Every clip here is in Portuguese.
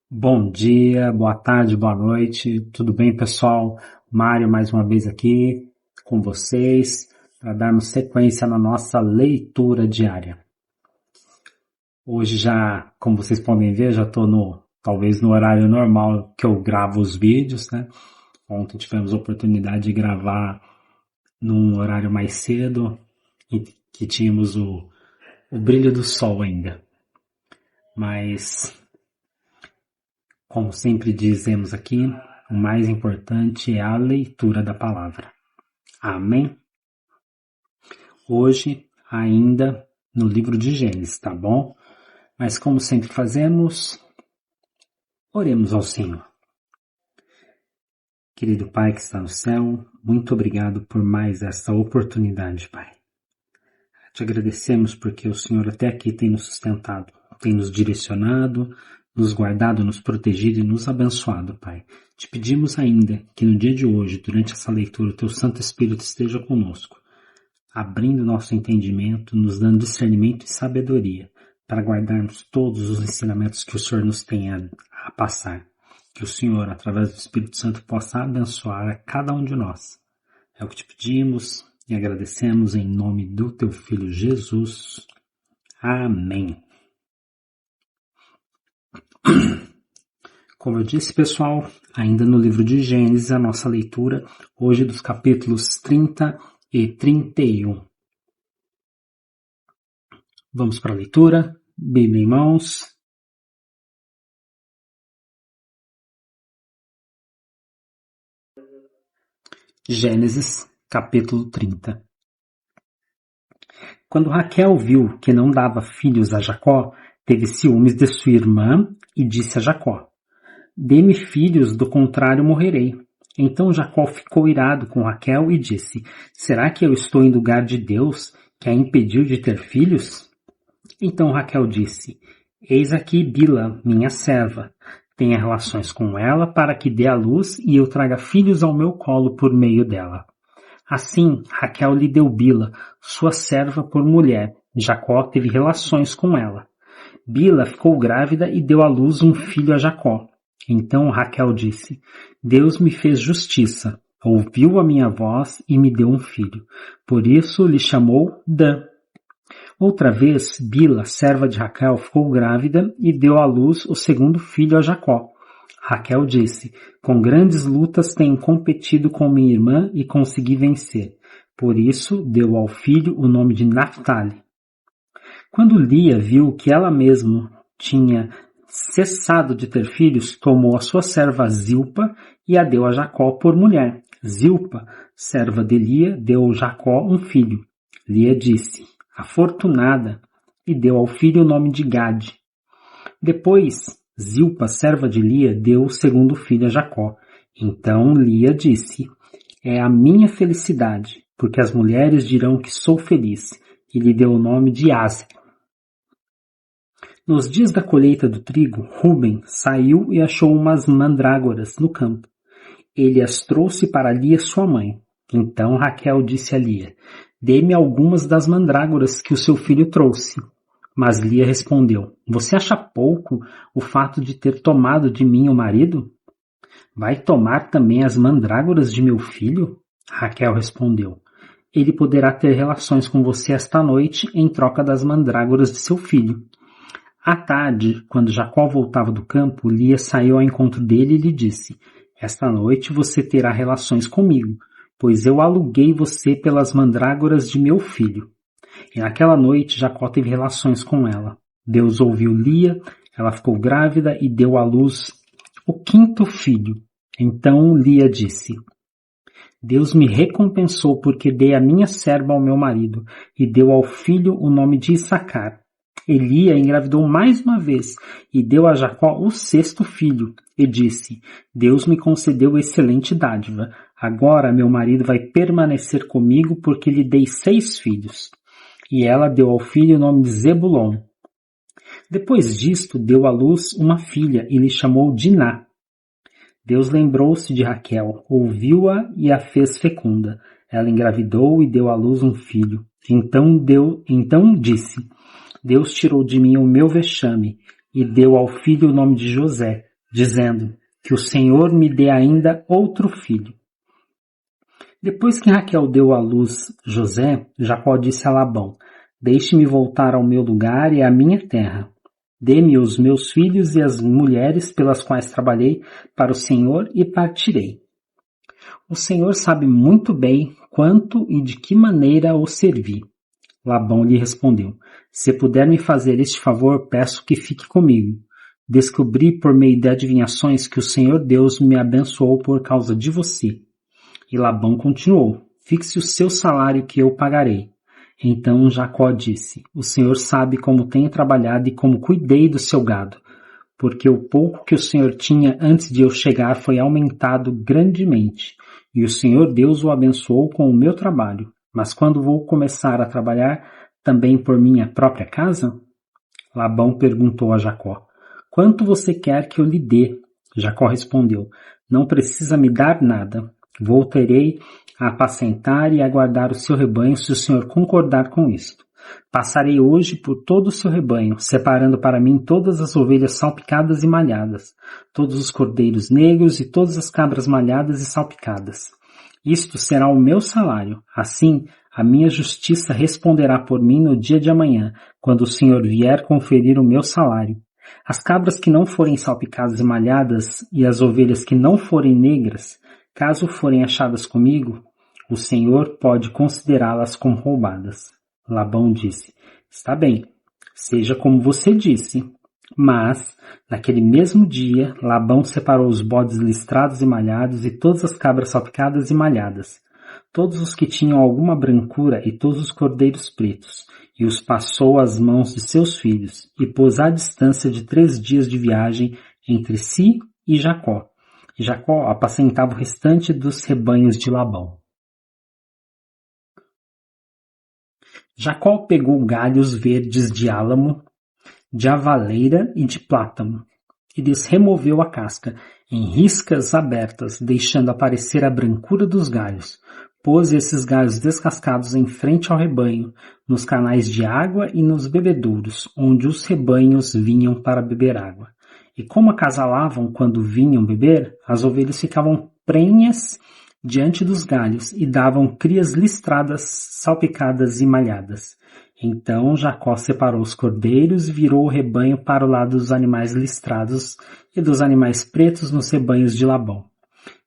Bom dia, boa tarde, boa noite, tudo bem, pessoal? Mário mais uma vez aqui com vocês para darmos sequência na nossa leitura diária. Hoje já, como vocês podem ver, já estou talvez no horário normal que eu gravo os vídeos, né? Ontem tivemos a oportunidade de gravar num horário mais cedo e que tínhamos o brilho do sol ainda. Mas como sempre dizemos aqui, o mais importante é a leitura da palavra. Amém? Hoje, ainda no livro de Gênesis, tá bom? Mas como sempre fazemos, oremos ao Senhor. Querido Pai que está no céu, muito obrigado por mais esta oportunidade, Pai. Te agradecemos porque o Senhor até aqui tem nos sustentado, tem nos direcionado, nos guardado, nos protegido e nos abençoado, Pai. Te pedimos ainda que no dia de hoje, durante essa leitura, o Teu Santo Espírito esteja conosco, abrindo nosso entendimento, nos dando discernimento e sabedoria para guardarmos todos os ensinamentos que o Senhor nos tem a passar. Que o Senhor, através do Espírito Santo, possa abençoar a cada um de nós. É o que te pedimos e agradecemos em nome do Teu Filho Jesus. Amém. Como eu disse, pessoal, ainda no livro de Gênesis, a nossa leitura hoje dos capítulos 30 e 31. Vamos para a leitura. Bíblia em mãos. Gênesis, capítulo 30. Quando Raquel viu que não dava filhos a Jacó, teve ciúmes de sua irmã e disse a Jacó: Dê-me filhos, do contrário morrerei. Então Jacó ficou irado com Raquel e disse: Será que eu estou em lugar de Deus, que a impediu de ter filhos? Então Raquel disse: Eis aqui Bila, minha serva. Tenha relações com ela para que dê à luz e eu traga filhos ao meu colo por meio dela. Assim, Raquel lhe deu Bila, sua serva, por mulher. Jacó teve relações com ela. Bila ficou grávida e deu à luz um filho a Jacó. Então Raquel disse: Deus me fez justiça, ouviu a minha voz e me deu um filho. Por isso lhe chamou Dan. Outra vez, Bila, serva de Raquel, ficou grávida e deu à luz o segundo filho a Jacó. Raquel disse: Com grandes lutas tenho competido com minha irmã e consegui vencer. Por isso deu ao filho o nome de Naphtali. Quando Lia viu que ela mesma tinha cessado de ter filhos, tomou a sua serva Zilpa e a deu a Jacó por mulher. Zilpa, serva de Lia, deu a Jacó um filho. Lia disse: Afortunada, e deu ao filho o nome de Gade. Depois, Zilpa, serva de Lia, deu o segundo filho a Jacó. Então Lia disse: É a minha felicidade, porque as mulheres dirão que sou feliz. E lhe deu o nome de Aser. Nos dias da colheita do trigo, Ruben saiu e achou umas mandrágoras no campo. Ele as trouxe para Lia, sua mãe. Então Raquel disse a Lia: Dê-me algumas das mandrágoras que o seu filho trouxe. Mas Lia respondeu: Você acha pouco o fato de ter tomado de mim o marido? Vai tomar também as mandrágoras de meu filho? Raquel respondeu: Ele poderá ter relações com você esta noite em troca das mandrágoras de seu filho. À tarde, quando Jacó voltava do campo, Lia saiu ao encontro dele e lhe disse: Esta noite você terá relações comigo, pois eu aluguei você pelas mandrágoras de meu filho. E naquela noite Jacó teve relações com ela. Deus ouviu Lia, ela ficou grávida e deu à luz o quinto filho. Então Lia disse: Deus me recompensou porque dei a minha serva ao meu marido e deu ao filho o nome de Issacar. Lia engravidou mais uma vez e deu a Jacó o sexto filho e disse: Deus me concedeu excelente dádiva. Agora meu marido vai permanecer comigo porque lhe dei 6 filhos. E ela deu ao filho o nome de Zebulon. Depois disto deu à luz uma filha e lhe chamou Diná. Deus lembrou-se de Raquel, ouviu-a e a fez fecunda. Ela engravidou e deu à luz um filho. Então disse: Deus tirou de mim o meu vexame e deu ao filho o nome de José, dizendo: que o Senhor me dê ainda outro filho. Depois que Raquel deu à luz José, Jacó disse a Labão: deixe-me voltar ao meu lugar e à minha terra. Dê-me os meus filhos e as mulheres pelas quais trabalhei para o Senhor e partirei. O Senhor sabe muito bem quanto e de que maneira o servi. Labão lhe respondeu: se puder me fazer este favor, peço que fique comigo. Descobri por meio de adivinhações que o Senhor Deus me abençoou por causa de você. E Labão continuou: fixe o seu salário que eu pagarei. Então Jacó disse: o Senhor sabe como tenho trabalhado e como cuidei do seu gado, porque o pouco que o Senhor tinha antes de eu chegar foi aumentado grandemente, e o Senhor Deus o abençoou com o meu trabalho. Mas quando vou começar a trabalhar também por minha própria casa? Labão perguntou a Jacó: quanto você quer que eu lhe dê? Jacó respondeu: não precisa me dar nada. Voltarei a apacentar e a guardar o seu rebanho se o Senhor concordar com isto. Passarei hoje por todo o seu rebanho, separando para mim todas as ovelhas salpicadas e malhadas, todos os cordeiros negros e todas as cabras malhadas e salpicadas. Isto será o meu salário. Assim, a minha justiça responderá por mim no dia de amanhã, quando o Senhor vier conferir o meu salário. As cabras que não forem salpicadas e malhadas e as ovelhas que não forem negras, caso forem achadas comigo, o Senhor pode considerá-las como roubadas. Labão disse: está bem, seja como você disse. Mas, naquele mesmo dia, Labão separou os bodes listrados e malhados e todas as cabras salpicadas e malhadas, todos os que tinham alguma brancura e todos os cordeiros pretos, e os passou às mãos de seus filhos, e pôs à distância de 3 dias de viagem entre si e Jacó. E Jacó apacentava o restante dos rebanhos de Labão. Jacó pegou galhos verdes de álamo, de avaleira e de plátano, e lhes removeu a casca em riscas abertas, deixando aparecer a brancura dos galhos. Pôs esses galhos descascados em frente ao rebanho, nos canais de água e nos bebedouros, onde os rebanhos vinham para beber água. E como acasalavam quando vinham beber, as ovelhas ficavam prenhas diante dos galhos e davam crias listradas, salpicadas e malhadas. Então Jacó separou os cordeiros e virou o rebanho para o lado dos animais listrados e dos animais pretos nos rebanhos de Labão.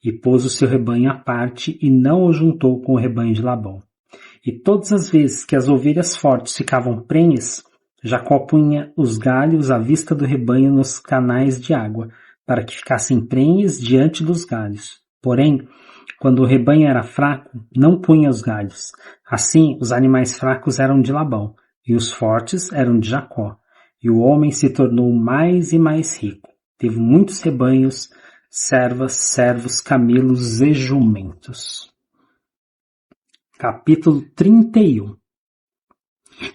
E pôs o seu rebanho à parte e não o juntou com o rebanho de Labão. E todas as vezes que as ovelhas fortes ficavam prenhas, Jacó punha os galhos à vista do rebanho nos canais de água, para que ficassem prenhas diante dos galhos. Porém, quando o rebanho era fraco, não punha os galhos. Assim, os animais fracos eram de Labão, e os fortes eram de Jacó. E o homem se tornou mais e mais rico. Teve muitos rebanhos, servas, servos, camelos e jumentos. Capítulo 31.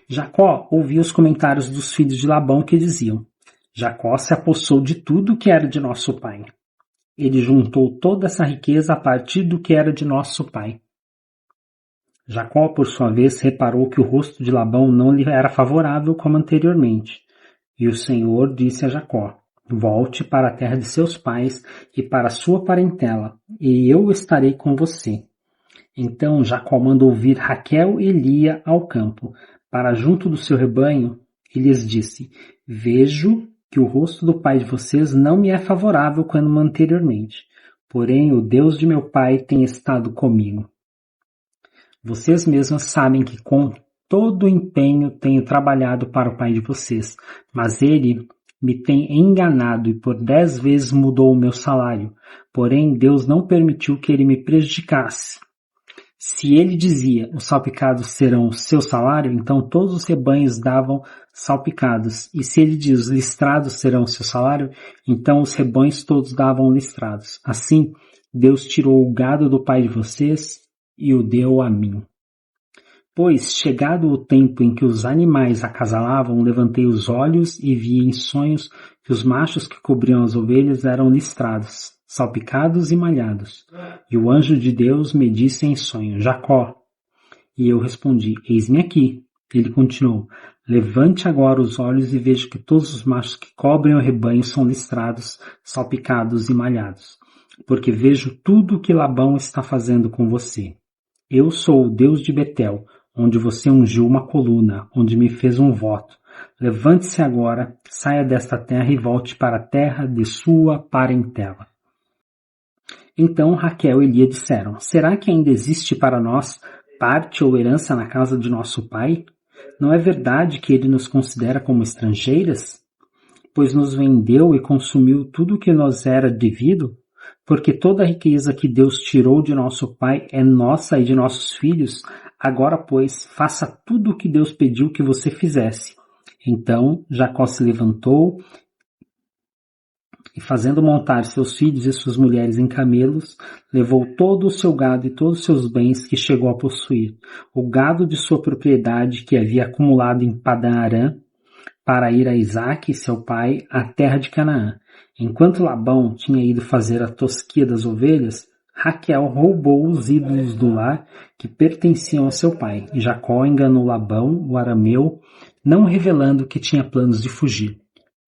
Jacó ouvia os comentários dos filhos de Labão que diziam: Jacó se apossou de tudo que era de nosso pai. Ele juntou toda essa riqueza a partir do que era de nosso pai. Jacó, por sua vez, reparou que o rosto de Labão não lhe era favorável como anteriormente. E o Senhor disse a Jacó: volte para a terra de seus pais e para a sua parentela, e eu estarei com você. Então Jacó mandou vir Raquel e Lia ao campo, para junto do seu rebanho, e lhes disse: vejo que o rosto do pai de vocês não me é favorável como anteriormente, porém o Deus de meu pai tem estado comigo. Vocês mesmos sabem que com todo o empenho tenho trabalhado para o pai de vocês, mas ele me tem enganado e por 10 vezes mudou o meu salário, porém Deus não permitiu que ele me prejudicasse. Se ele dizia, os salpicados serão o seu salário, então todos os rebanhos davam salpicados. E se ele diz, os listrados serão o seu salário, então os rebanhos todos davam listrados. Assim, Deus tirou o gado do pai de vocês e o deu a mim. Pois, chegado o tempo em que os animais acasalavam, levantei os olhos e vi em sonhos que os machos que cobriam as ovelhas eram listrados, salpicados e malhados. E o anjo de Deus me disse em sonho: Jacó. E eu respondi: eis-me aqui. Ele continuou: Levante agora os olhos e veja que todos os machos que cobrem o rebanho são listrados, salpicados e malhados. Porque vejo tudo o que Labão está fazendo com você. Eu sou o Deus de Betel, onde você ungiu uma coluna, onde me fez um voto. Levante-se agora, saia desta terra e volte para a terra de sua parentela. Então Raquel e Lia disseram, será que ainda existe para nós parte ou herança na casa de nosso pai? Não é verdade que ele nos considera como estrangeiras? Pois nos vendeu e consumiu tudo o que nos era devido? Porque toda a riqueza que Deus tirou de nosso pai é nossa e de nossos filhos. Agora, pois, faça tudo o que Deus pediu que você fizesse. Então Jacó se levantou e, fazendo montar seus filhos e suas mulheres em camelos, levou todo o seu gado e todos os seus bens que chegou a possuir, o gado de sua propriedade que havia acumulado em Padã-Arã, para ir a Isaque, seu pai, à terra de Canaã. Enquanto Labão tinha ido fazer a tosquia das ovelhas, Raquel roubou os ídolos do lar que pertenciam a seu pai. E Jacó enganou Labão, o arameu, não revelando que tinha planos de fugir.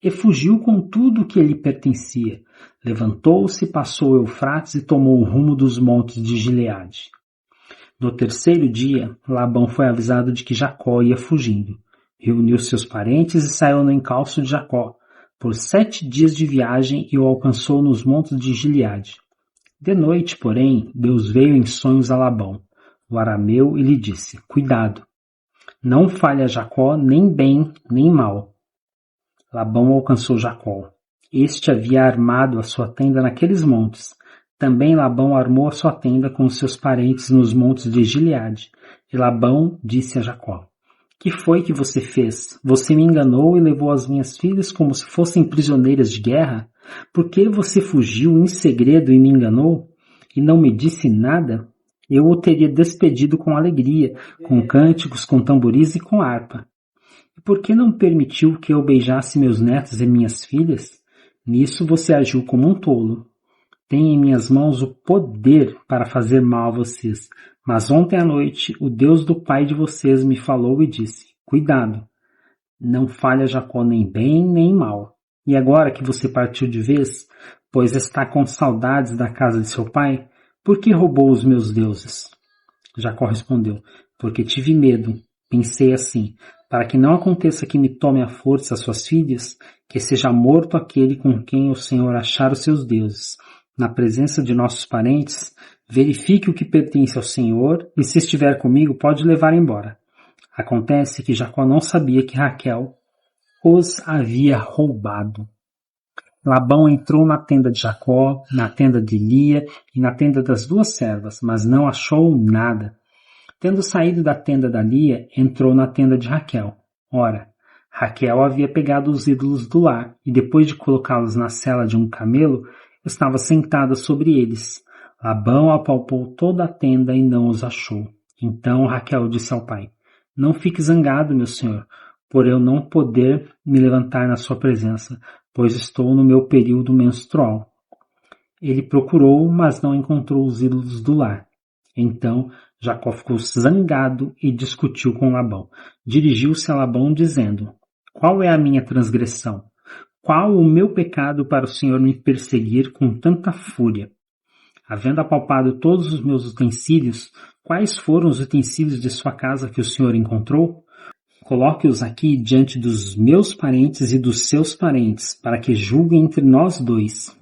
E fugiu com tudo o que lhe pertencia. Levantou-se, passou o Eufrates e tomou o rumo dos montes de Gileade. No terceiro dia, Labão foi avisado de que Jacó ia fugindo. Reuniu seus parentes e saiu no encalço de Jacó, por 7 dias de viagem, e o alcançou nos montes de Gileade. De noite, porém, Deus veio em sonhos a Labão, o arameu, e lhe disse, cuidado, não falhe a Jacó nem bem nem mal. Labão alcançou Jacó. Este havia armado a sua tenda naqueles montes. Também Labão armou a sua tenda com os seus parentes nos montes de Gileade. E Labão disse a Jacó, que foi que você fez? Você me enganou e levou as minhas filhas como se fossem prisioneiras de guerra? Por que você fugiu em segredo e me enganou? E não me disse nada? Eu o teria despedido com alegria, com cânticos, com tamboris e com harpa. E por que não permitiu que eu beijasse meus netos e minhas filhas? Nisso você agiu como um tolo. Tenho em minhas mãos o poder para fazer mal a vocês. Mas ontem à noite o Deus do pai de vocês me falou e disse, cuidado, não falha Jacó nem bem nem mal. E agora que você partiu de vez, pois está com saudades da casa de seu pai, por que roubou os meus deuses? Jacó respondeu, porque tive medo, pensei assim, para que não aconteça que me tome à força as suas filhas, que seja morto aquele com quem o Senhor achar os seus deuses. Na presença de nossos parentes, verifique o que pertence ao Senhor, e se estiver comigo, pode levar embora. Acontece que Jacó não sabia que Raquel os havia roubado. Labão entrou na tenda de Jacó, na tenda de Lia e na tenda das 2 servas, mas não achou nada. Tendo saído da tenda da Lia, entrou na tenda de Raquel. Ora, Raquel havia pegado os ídolos do lar, e depois de colocá-los na sela de um camelo, estava sentada sobre eles. Labão apalpou toda a tenda e não os achou. Então Raquel disse ao pai, não fique zangado, meu senhor, por eu não poder me levantar na sua presença, pois estou no meu período menstrual. Ele procurou, mas não encontrou os ídolos do lar. Então Jacó ficou zangado e discutiu com Labão. Dirigiu-se a Labão dizendo, qual é a minha transgressão? Qual o meu pecado para o Senhor me perseguir com tanta fúria? Havendo apalpado todos os meus utensílios, quais foram os utensílios de sua casa que o Senhor encontrou? Coloque-os aqui diante dos meus parentes e dos seus parentes, para que julguem entre nós 2.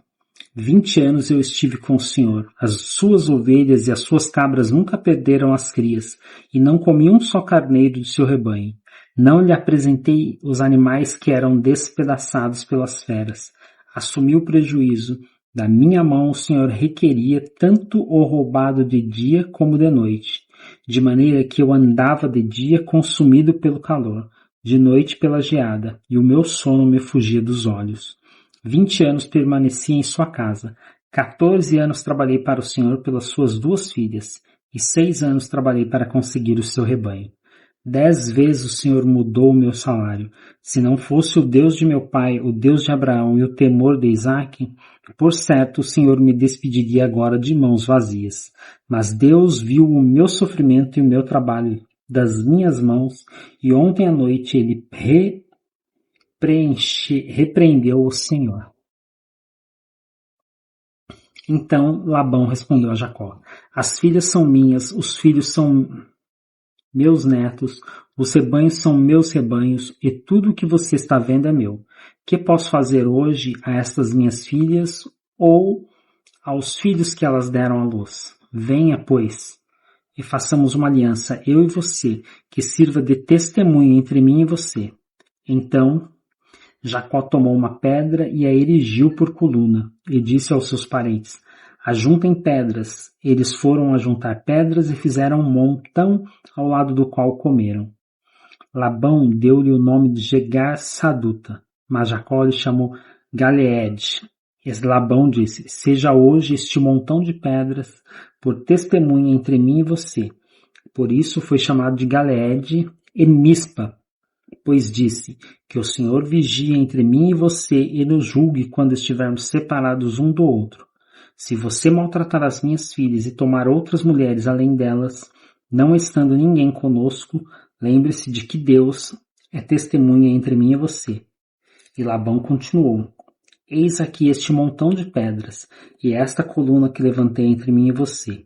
20 anos eu estive com o Senhor. As suas ovelhas e as suas cabras nunca perderam as crias, e não comi um só carneiro do seu rebanho. Não lhe apresentei os animais que eram despedaçados pelas feras. Assumi o prejuízo. Da minha mão o Senhor requeria tanto o roubado de dia como de noite, de maneira que eu andava de dia consumido pelo calor, de noite pela geada, e o meu sono me fugia dos olhos. 20 anos permaneci em sua casa, 14 anos trabalhei para o Senhor pelas suas 2 filhas, e 6 anos trabalhei para conseguir o seu rebanho. 10 vezes o Senhor mudou o meu salário. Se não fosse o Deus de meu pai, o Deus de Abraão e o temor de Isaque, por certo o Senhor me despediria agora de mãos vazias. Mas Deus viu o meu sofrimento e o meu trabalho, das minhas mãos, e ontem à noite ele repreendeu o Senhor. Então Labão respondeu a Jacó: as filhas são minhas, os filhos são meus netos, os rebanhos são meus rebanhos, e tudo o que você está vendo é meu. Que posso fazer hoje a estas minhas filhas ou aos filhos que elas deram à luz? Venha, pois, e façamos uma aliança, eu e você, que sirva de testemunho entre mim e você. Então Jacó tomou uma pedra e a erigiu por coluna, e disse aos seus parentes: ajuntem pedras. Eles foram ajuntar pedras e fizeram um montão ao lado do qual comeram. Labão deu-lhe o nome de Jegar-Saduta, mas Jacó lhe chamou Galeed. Labão disse: seja hoje este montão de pedras por testemunha entre mim e você. Por isso foi chamado de Galeed e Mispa, pois disse: que o Senhor vigie entre mim e você e nos julgue quando estivermos separados um do outro. Se você maltratar as minhas filhas e tomar outras mulheres além delas, não estando ninguém conosco, lembre-se de que Deus é testemunha entre mim e você. E Labão continuou: eis aqui este montão de pedras, e esta coluna que levantei entre mim e você.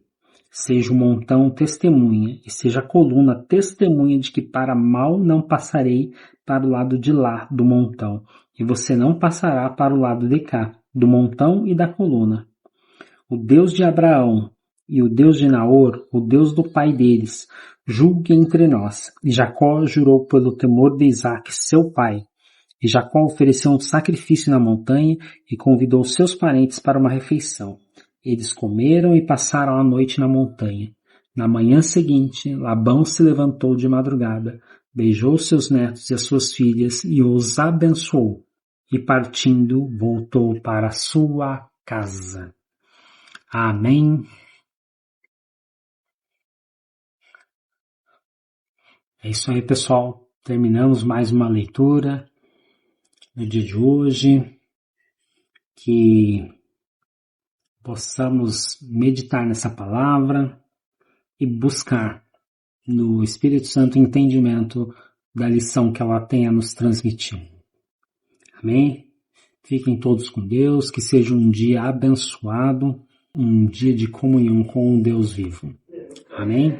Seja o montão testemunha, e seja a coluna testemunha de que para mal não passarei para o lado de lá do montão, e você não passará para o lado de cá, do montão e da coluna. O Deus de Abraão e o Deus de Naor, o Deus do pai deles, julgue entre nós. E Jacó jurou pelo temor de Isaque, seu pai. E Jacó ofereceu um sacrifício na montanha e convidou seus parentes para uma refeição. Eles comeram e passaram a noite na montanha. Na manhã seguinte, Labão se levantou de madrugada, beijou seus netos e as suas filhas e os abençoou. E partindo, voltou para sua casa. Amém. É isso aí, pessoal. Terminamos mais uma leitura no dia de hoje. Que possamos meditar nessa palavra e buscar no Espírito Santo entendimento da lição que ela tem a nos transmitir. Amém? Fiquem todos com Deus, que seja um dia abençoado, um dia de comunhão com o Deus vivo. Amém?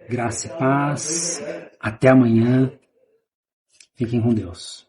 Graça e paz. Até amanhã. Fiquem com Deus.